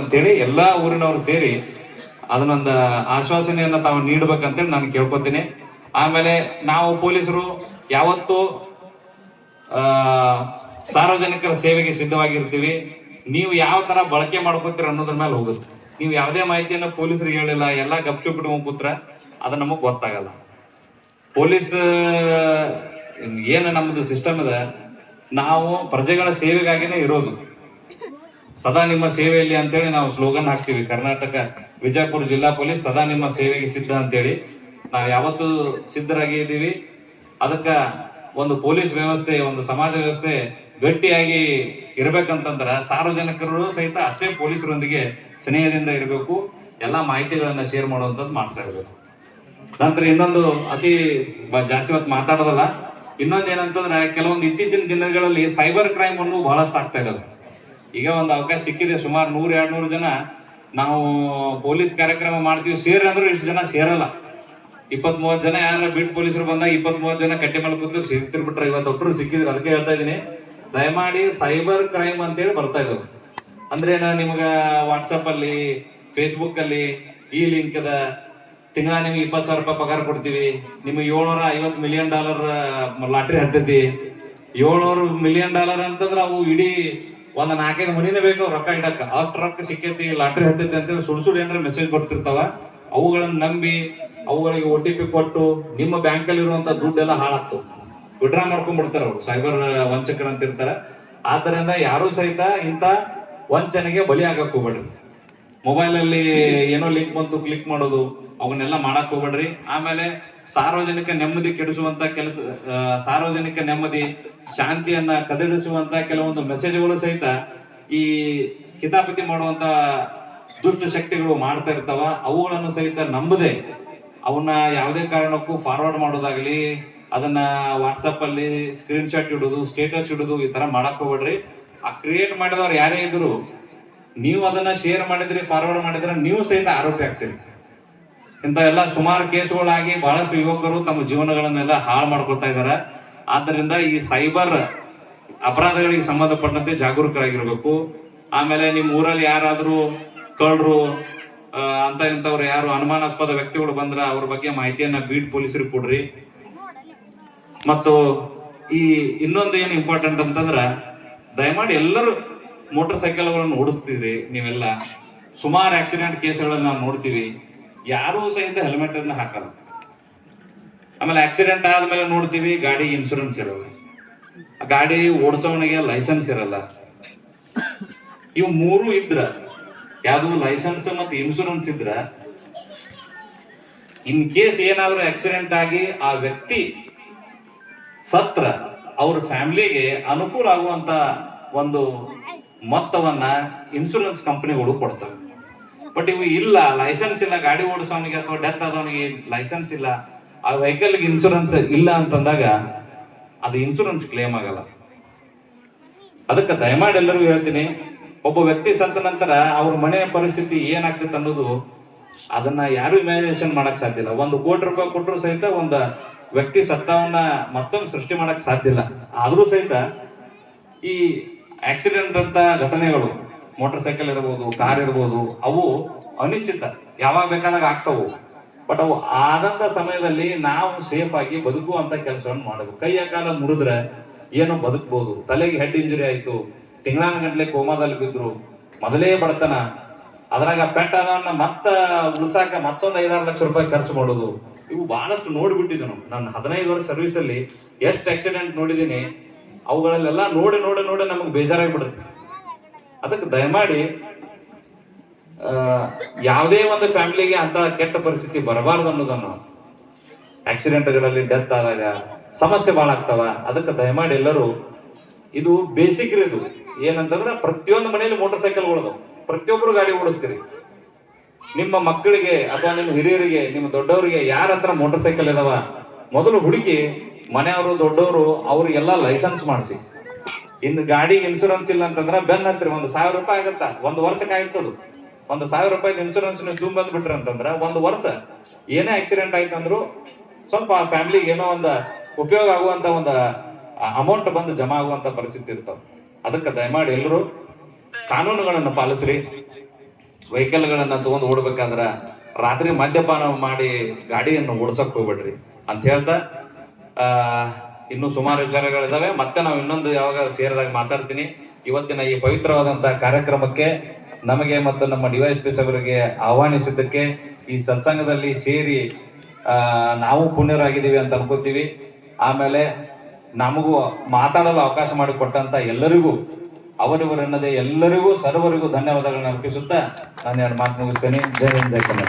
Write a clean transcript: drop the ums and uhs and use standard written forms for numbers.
ಅಂತೇಳಿ ಎಲ್ಲಾ ಊರಿನವರು ಸೇರಿ ಅದನ್ನೊಂದು ಆಶ್ವಾಸನೆಯನ್ನ ತಾವು ನೀಡ್ಬೇಕಂತೇಳಿ ನಾನು ಕೇಳ್ಕೊತೀನಿ. ಆಮೇಲೆ ನಾವು ಪೊಲೀಸರು ಯಾವತ್ತು ಸಾರ್ವಜನಿಕರ ಸೇವೆಗೆ ಸಿದ್ಧವಾಗಿರ್ತೀವಿ. ನೀವು ಯಾವ ತರ ಬಳಕೆ ಮಾಡ್ಕೋತೀರ ಅನ್ನೋದ್ರ ಮೇಲೆ ಹೋಗುತ್ತೆ. ನೀವು ಯಾವುದೇ ಮಾಹಿತಿಯನ್ನ ಪೊಲೀಸರಿಗೆ ಹೇಳಿಲ್ಲ, ಎಲ್ಲ ಗಪ್ಚುಪ್ ಇಟ್ಕೊಂಡ್ ಕೂತ್ರ ಅದು ನಮಗ್ ಗೊತ್ತಾಗಲ್ಲ. ಪೊಲೀಸ್ ಏನು ನಮ್ದು ಸಿಸ್ಟಮ್ ಇದೆ, ನಾವು ಪ್ರಜೆಗಳ ಸೇವೆಗಾಗಿನೇ ಇರೋದು. ಸದಾ ನಿಮ್ಮ ಸೇವೆಯಲ್ಲಿ ಅಂತೇಳಿ ನಾವು ಸ್ಲೋಗನ್ ಹಾಕ್ತೀವಿ. ಕರ್ನಾಟಕ ವಿಜಯಪುರ ಜಿಲ್ಲಾ ಪೊಲೀಸ್ ಸದಾ ನಿಮ್ಮ ಸೇವೆಗೆ ಸಿದ್ಧ ಅಂತೇಳಿ ನಾವು ಯಾವತ್ತೂ ಸಿದ್ಧರಾಗಿ ಇದ್ದೀವಿ. ಅದಕ್ಕ ಒಂದು ಪೊಲೀಸ್ ವ್ಯವಸ್ಥೆ, ಒಂದು ಸಮಾಜ ವ್ಯವಸ್ಥೆ ಗಟ್ಟಿಯಾಗಿ ಇರ್ಬೇಕಂತಂದ್ರ ಸಾರ್ವಜನಿಕರು ಸಹಿತ ಅಷ್ಟೇ ಪೊಲೀಸರೊಂದಿಗೆ ಸ್ನೇಹದಿಂದ ಇರಬೇಕು. ಎಲ್ಲಾ ಮಾಹಿತಿಗಳನ್ನ ಶೇರ್ ಮಾಡುವಂಥದ್ದು ಮಾಡ್ತಾ ಇರಬೇಕು. ನಂತರ ಇನ್ನೊಂದು ಅತಿ ಜಾಸ್ತಿ ಹೊತ್ತು ಮಾತಾಡೋದಲ್ಲ, ಇನ್ನೊಂದು ಏನಂತಂದ್ರೆ ಕೆಲವೊಂದು ಇತ್ತೀಚಿನ ದಿನಗಳಲ್ಲಿ ಸೈಬರ್ ಕ್ರೈಮ್ ಅನ್ನು ಬಹಳಷ್ಟು ಆಗ್ತಾ ಇರೋದು. ಈಗ ಒಂದು ಅವಕಾಶ ಸಿಕ್ಕಿದೆ, ಸುಮಾರು 100-200 ಜನ ನಾವು ಪೊಲೀಸ್ ಕಾರ್ಯಕ್ರಮ ಮಾಡ್ತೀವಿ ಸೇರಿ ಅಂದ್ರೆ ಇಷ್ಟು ಜನ ಸೇರಲ್ಲ. 20-30 ಜನ ಯಾರ ಬೀಟ್ ಪೊಲೀಸರು ಬಂದಾಗ 20-30 ಜನ ಕಟ್ಟೆ ಮೇಲೆ ಕೂತು ಸಿಗ್ತಿರ್ಬಿಟ್ರೆ ಇವತ್ತು ಒಟ್ಟರು ಸಿಕ್ಕಿದ್ರು. ಅದಕ್ಕೆ ಹೇಳ್ತಾ ಇದೀನಿ, ದಯಮಾಡಿ ಸೈಬರ್ ಕ್ರೈಮ್ ಅಂತೇಳಿ ಬರ್ತಾ ಇದ್ರು. ಅಂದ್ರೆ ನಿಮ್ಗ ವಾಟ್ಸಪ್ ಅಲ್ಲಿ, ಫೇಸ್ಬುಕ್ ಅಲ್ಲಿ ಈ ಲಿಂಕ್ ಅದ, ತಿಂಗಳ ನಿಮ್ಗೆ 20,000 ರೂಪಾಯಿ ಪಗಾರ ಕೊಡ್ತೀವಿ, ನಿಮ್ಗೆ $750 ಮಿಲಿಯನ್ ಲಾಟ್ರಿ ಹತ್ತೈತಿ. $700 ಮಿಲಿಯನ್ ಅಂತಂದ್ರೆ ಅವು ಇಡೀ ಒಂದ್ 4-5 ಮನಿನೇ ಬೇಕು ರೊಕ್ಕ ಇಡಕ್ಕ. ಅಷ್ಟು ರೊಕ್ಕ ಸಿಕ್ಕೈತಿ, ಲಾಟ್ರಿ ಹತ್ತೈತಿ ಅಂತೇಳಿ ಸುಳ್ಳು ಏನಾರ ಮೆಸೇಜ್ ಬರ್ತಿರ್ತಾವ. ಅವುಗಳನ್ನ ನಂಬಿ ಅವುಗಳಿಗೆ OTP ಕೊಟ್ಟು ನಿಮ್ಮ ಬ್ಯಾಂಕ್ ಅಲ್ಲಿ ಇರುವಂತ ದುಡ್ಡೆಲ್ಲ ಹಾಳಾಗ್ತು, ವಿಡ್ರಾ ಮಾಡ್ಕೊಂಡ್ಬಿಡ್ತಾರ ಅವ್ರು. ಸೈಬರ್ ವಂಚಕರು ಅಂತ ಇರ್ತಾರ. ಆದ್ದರಿಂದ ಯಾರು ಸಹಿತ ಇಂಥ ವಂಚನೆಗೆ ಬಲಿ ಆಗಕ್ ಹೋಗ್ಬೇಡ್ರಿ. ಮೊಬೈಲ್ ಅಲ್ಲಿ ಏನೋ ಲಿಂಕ್ ಬಂತು ಕ್ಲಿಕ್ ಮಾಡೋದು, ಅವನ್ನೆಲ್ಲ ಮಾಡಕ್ ಹೋಗ್ಬೇಡ್ರಿ. ಆಮೇಲೆ ಸಾರ್ವಜನಿಕ ನೆಮ್ಮದಿ ಕೆಡಿಸುವಂತ ಕೆಲಸ, ಸಾರ್ವಜನಿಕ ನೆಮ್ಮದಿ ಶಾಂತಿಯನ್ನ ಕದಡಿಸುವಂತ ಕೆಲವೊಂದು ಮೆಸೇಜ್ಗಳು ಸಹಿತ ಈ ಕಿತಾಪತಿ ಮಾಡುವಂತ ದುಷ್ಟ ಶಕ್ತಿಗಳು ಮಾಡ್ತಾ ಇರ್ತಾವ. ಅವುಗಳನ್ನು ಸಹಿತ ನಂಬದೆ ಅವನ್ನ ಯಾವುದೇ ಕಾರಣಕ್ಕೂ ಫಾರ್ವರ್ಡ್ ಮಾಡೋದಾಗ್ಲಿ, ಅದನ್ನ ವಾಟ್ಸಪ್ ಅಲ್ಲಿ ಸ್ಕ್ರೀನ್ ಶಾಟ್ ಇಡೋದು, ಸ್ಟೇಟಸ್ ಇಡೋದು, ಈ ತರ ಮಾಡಕ್ ಹೋಗ್ಬೇಡ್ರಿ. ಆ ಕ್ರಿಯೇಟ್ ಮಾಡಿದವ್ರು ಯಾರೇ ಇದ್ರು, ನೀವು ಅದನ್ನ ಶೇರ್ ಮಾಡಿದ್ರಿ, ಫಾರ್ವರ್ಡ್ ಮಾಡಿದ್ರೆ ನೀವು ಸಹಿತ ಆರೋಪಿ ಆಗ್ತೀರಿ. ಇಂಥ ಎಲ್ಲ ಸುಮಾರು ಕೇಸುಗಳಾಗಿ ಬಹಳಷ್ಟು ಯುವಕರು ತಮ್ಮ ಜೀವನಗಳನ್ನೆಲ್ಲ ಹಾಳು ಮಾಡ್ಕೊಳ್ತಾ ಇದ್ದಾರೆ. ಆದ್ದರಿಂದ ಈ ಸೈಬರ್ ಅಪರಾಧಗಳಿಗೆ ಸಂಬಂಧಪಟ್ಟಂತೆ ಜಾಗರೂಕರಾಗಿರ್ಬೇಕು. ಆಮೇಲೆ ನಿಮ್ಮ ಊರಲ್ಲಿ ಯಾರಾದ್ರೂ ಕಳ್ಳರು ಅಂತ ಇಂಥವ್ರು ಯಾರು ಅನುಮಾನಾಸ್ಪದ ವ್ಯಕ್ತಿಗಳು ಬಂದ್ರ ಅವ್ರ ಬಗ್ಗೆ ಮಾಹಿತಿಯನ್ನ ಬೀಟ್ ಪೊಲೀಸರಿಗೆ ಕೊಡ್ರಿ. ಮತ್ತು ಈ ಇನ್ನೊಂದು ಏನು ಇಂಪಾರ್ಟೆಂಟ್ ಅಂತಂದ್ರ, ದಯಮಾಡಿ ಎಲ್ಲರೂ ಮೋಟರ್ ಸೈಕಲ್ಗಳನ್ನು ಓಡಿಸ್ತಿದ್ರಿ. ನೀವೆಲ್ಲ ಸುಮಾರು ಆಕ್ಸಿಡೆಂಟ್ ಕೇಸ್ಗಳನ್ನ ನಾವು ನೋಡ್ತೀವಿ, ಯಾರೂ ಸಹಿತ ಹೆಲ್ಮೆಟ್ ಅನ್ನ ಹಾಕಲ್ಲ. ಆಮೇಲೆ ಆಕ್ಸಿಡೆಂಟ್ ಆದ್ಮೇಲೆ ನೋಡ್ತೀವಿ ಗಾಡಿ ಇನ್ಶೂರೆನ್ಸ್ ಇರಲ್ಲ, ಗಾಡಿ ಓಡಿಸೋವನಿಗೆ ಲೈಸೆನ್ಸ್ ಇರಲ್ಲ. ಇವು ಮೂರು ಇದ್ರ, ಯಾವ್ದು ಲೈಸೆನ್ಸ್ ಮತ್ತೆ ಇನ್ಶೂರೆನ್ಸ್ ಇದ್ರ, ಇನ್ ಕೇಸ್ ಏನಾದ್ರೂ ಆಕ್ಸಿಡೆಂಟ್ ಆಗಿ ಆ ವ್ಯಕ್ತಿ ಸತ್ರ ಅವ್ರ ಫ್ಯಾಮಿಲಿಗೆ ಅನುಕೂಲ ಆಗುವಂತ ಒಂದು ಮೊತ್ತವನ್ನ ಇನ್ಶೂರೆನ್ಸ್ ಕಂಪನಿಗಳು ಕೊಡ್ತವೆ. ಬಟ್ ಇವು ಇಲ್ಲ, ಲೈಸೆನ್ಸ್ ಇಲ್ಲ, ಗಾಡಿ ಓಡಿಸೋನಿಗೆ ಅಥವಾ ಡೆತ್ ಆದವನಿಗೆ ಲೈಸೆನ್ಸ್ ಇಲ್ಲ, ಆ ವೆಹಿಕಲ್ಗೆ ಇನ್ಶೂರೆನ್ಸ್ ಇಲ್ಲ ಅಂತಂದಾಗ ಅದು ಇನ್ಶೂರೆನ್ಸ್ ಕ್ಲೇಮ್ ಆಗಲ್ಲ. ಅದಕ್ಕೆ ದಯಮಾಡಿ ಎಲ್ಲರಿಗೂ ಹೇಳ್ತೀನಿ, ಒಬ್ಬ ವ್ಯಕ್ತಿ ಸತ್ತ ನಂತರ ಅವ್ರ ಮನೆಯ ಪರಿಸ್ಥಿತಿ ಏನಾಗ್ತೈತೆ ಅನ್ನೋದು ಅದನ್ನ ಯಾರು ಇಮ್ಯಾಜಿನೇಷನ್ ಮಾಡಕ್ ಸಾಧ್ಯ ಇಲ್ಲ. 1 ಕೋಟಿ ರೂಪಾಯಿ ಕೊಟ್ಟರು ಸಹಿತ ಒಂದು ವ್ಯಕ್ತಿ ಸತ್ತವನ್ನ ಮತ್ತೊಂದು ಸೃಷ್ಟಿ ಮಾಡಕ್ ಸಾಧ್ಯ ಇಲ್ಲ. ಆದ್ರೂ ಸಹಿತ ಈ ಆಕ್ಸಿಡೆಂಟ್ ಅಂತ ಘಟನೆಗಳು, ಮೋಟರ್ ಸೈಕಲ್ ಇರ್ಬೋದು, ಕಾರ್ ಇರ್ಬೋದು, ಅವು ಅನಿಶ್ಚಿತ, ಯಾವಾಗ ಬೇಕಾದಾಗ ಆಗ್ತಾವು. ಬಟ್ ಅವು ಆದಂತ ಸಮಯದಲ್ಲಿ ನಾವು ಸೇಫ್ ಆಗಿ ಬದುಕುವಂತ ಕೆಲಸವನ್ನು ಮಾಡಬೇಕು. ಕೈಯ ಕಾಲ ಮುರಿದ್ರೆ ಏನೋ ಬದುಕ್ಬೋದು, ತಲೆಗೆ ಹೆಡ್ ಇಂಜುರಿ ಆಯ್ತು, ತಿಂಗಳಾನ ಗಂಟ್ಲೆ ಕೋಮಾದಲ್ಲಿ ಬಿದ್ರು, ಮೊದಲೇ ಬಡತನ, ಅದ್ರಾಗ ಪೆಟ್ಟಾದವನ್ನ ಮತ್ತ ಉಳಿಸಾಕ ಮತ್ತೊಂದು 5-6 ಲಕ್ಷ ರೂಪಾಯಿ ಖರ್ಚು ಮಾಡೋದು, ಇವು ಬಹಳಷ್ಟು ನೋಡ್ಬಿಟ್ಟಿದ್ದೆ. ನಾನು 15 ವರ್ಷ ಸರ್ವಿಸ್ ಅಲ್ಲಿ ಎಷ್ಟು ಆಕ್ಸಿಡೆಂಟ್ ನೋಡಿದೀನಿ. ಅವುಗಳಲ್ಲೆಲ್ಲ ನೋಡಿ ನೋಡಿ ನೋಡಿ ನಮಗೆ ಬೇಜಾರಾಗ್ಬಿಡುತ್ತೆ. ಅದಕ್ಕೆ ದಯಮಾಡಿ ಯಾವುದೇ ಒಂದು ಫ್ಯಾಮಿಲಿಗೆ ಅಂತ ಕೆಟ್ಟ ಪರಿಸ್ಥಿತಿ ಬರಬಾರ್ದು ಅನ್ನೋದನ್ನು, ಆಕ್ಸಿಡೆಂಟ್ಗಳಲ್ಲಿ ಡೆತ್ ಆದಾಗ ಸಮಸ್ಯೆ ಬಹಳ ಆಗ್ತಾವ. ಅದಕ್ಕೆ ದಯಮಾಡಿ ಎಲ್ಲರೂ, ಇದು ಬೇಸಿಕ್ ಇದು ಏನಂತಂದ್ರೆ ಪ್ರತಿಯೊಂದು ಮನೆಯಲ್ಲಿ ಮೋಟರ್ ಸೈಕಲ್ಗಳು, ಪ್ರತಿಯೊಬ್ಬರು ಗಾಡಿ ಓಡಿಸ್ತೀರಿ. ನಿಮ್ಮ ಮಕ್ಕಳಿಗೆ ಅಥವಾ ನಿಮ್ಮ ಹಿರಿಯರಿಗೆ, ನಿಮ್ಮ ದೊಡ್ಡವರಿಗೆ ಯಾರ ಹತ್ರ ಮೋಟರ್ ಸೈಕಲ್ ಇದಾವ ಮೊದಲು ಹುಡುಕಿ, ಮನೆಯವರು ದೊಡ್ಡವರು ಅವ್ರಿಗೆಲ್ಲ ಲೈಸೆನ್ಸ್ ಮಾಡಿಸಿ. ಇನ್ನು ಗಾಡಿ ಇನ್ಶೂರೆನ್ಸ್ ಇಲ್ಲ ಅಂತಂದ್ರೆ ಬೆನ್ ಹತ್ತಿರಿ, 1,000 ರೂಪಾಯಿ ಆಗತ್ತಾ, 1 ವರ್ಷಕ್ಕೆ ಆಯ್ತದು. 1,000 ರೂಪಾಯಿ ಇನ್ಶೂರೆನ್ಸ್ ನೀವು ತುಂಬ ಬಂದ್ಬಿಟ್ರಿ ಅಂತಂದ್ರೆ 1 ವರ್ಷ ಏನೇ ಆಕ್ಸಿಡೆಂಟ್ ಆಯ್ತಂದ್ರು ಸ್ವಲ್ಪ ಫ್ಯಾಮಿಲಿಗೆ ಏನೋ ಒಂದು ಉಪಯೋಗ ಆಗುವಂತ ಒಂದು ಅಮೌಂಟ್ ಬಂದು ಜಮಾ ಆಗುವಂತ ಪರಿಸ್ಥಿತಿ ಇರ್ತಾವ. ಅದಕ್ಕೆ ದಯಮಾಡಿ ಎಲ್ಲರೂ ಕಾನೂನುಗಳನ್ನು ಪಾಲಿಸ್ರಿ. ವೆಹಿಕಲ್ಗಳನ್ನ ತಗೊಂಡು ಓಡ್ಬೇಕಾದ್ರ ರಾತ್ರಿ ಮದ್ಯಪಾನ ಮಾಡಿ ಗಾಡಿಯನ್ನು ಓಡ್ಸಕ್ ಹೋಗ್ಬೇಡ್ರಿ ಅಂತ ಹೇಳ್ತಾ ಇನ್ನೂ ಸುಮಾರು ವಿಚಾರಗಳಿದಾವೆ. ಮತ್ತೆ ನಾವು ಇನ್ನೊಂದು ಯಾವಾಗ ಸೇರಿದಾಗ ಮಾತಾಡ್ತೀನಿ. ಇವತ್ತಿನ ಈ ಪವಿತ್ರವಾದಂತಹ ಕಾರ್ಯಕ್ರಮಕ್ಕೆ ನಮಗೆ ಮತ್ತು ನಮ್ಮ ಡಿವೈಎಸ್ಪಿ ಅವರಿಗೆ ಆಹ್ವಾನಿಸಿದ್ದಕ್ಕೆ, ಈ ಸತ್ಸಂಗದಲ್ಲಿ ಸೇರಿ ನಾವು ಪುಣ್ಯರಾಗಿದ್ದೀವಿ ಅಂತ ಅನ್ಕೋತೀವಿ. ಆಮೇಲೆ ನಮಗೂ ಮಾತಾಡಲು ಅವಕಾಶ ಮಾಡಿಕೊಟ್ಟಂತ ಎಲ್ಲರಿಗೂ, ಅವರಿವರೆನ್ನದೇ ಎಲ್ಲರಿಗೂ ಸರ್ವರಿಗೂ ಧನ್ಯವಾದಗಳನ್ನ ಅರ್ಪಿಸುತ್ತಾ ನಾನು ಎರಡು ಮಾತು ಮುಗಿಸ್ತೇನೆ. ಜೈ ಹಿಂದ್, ಜೈ ಕನ್ನಡ.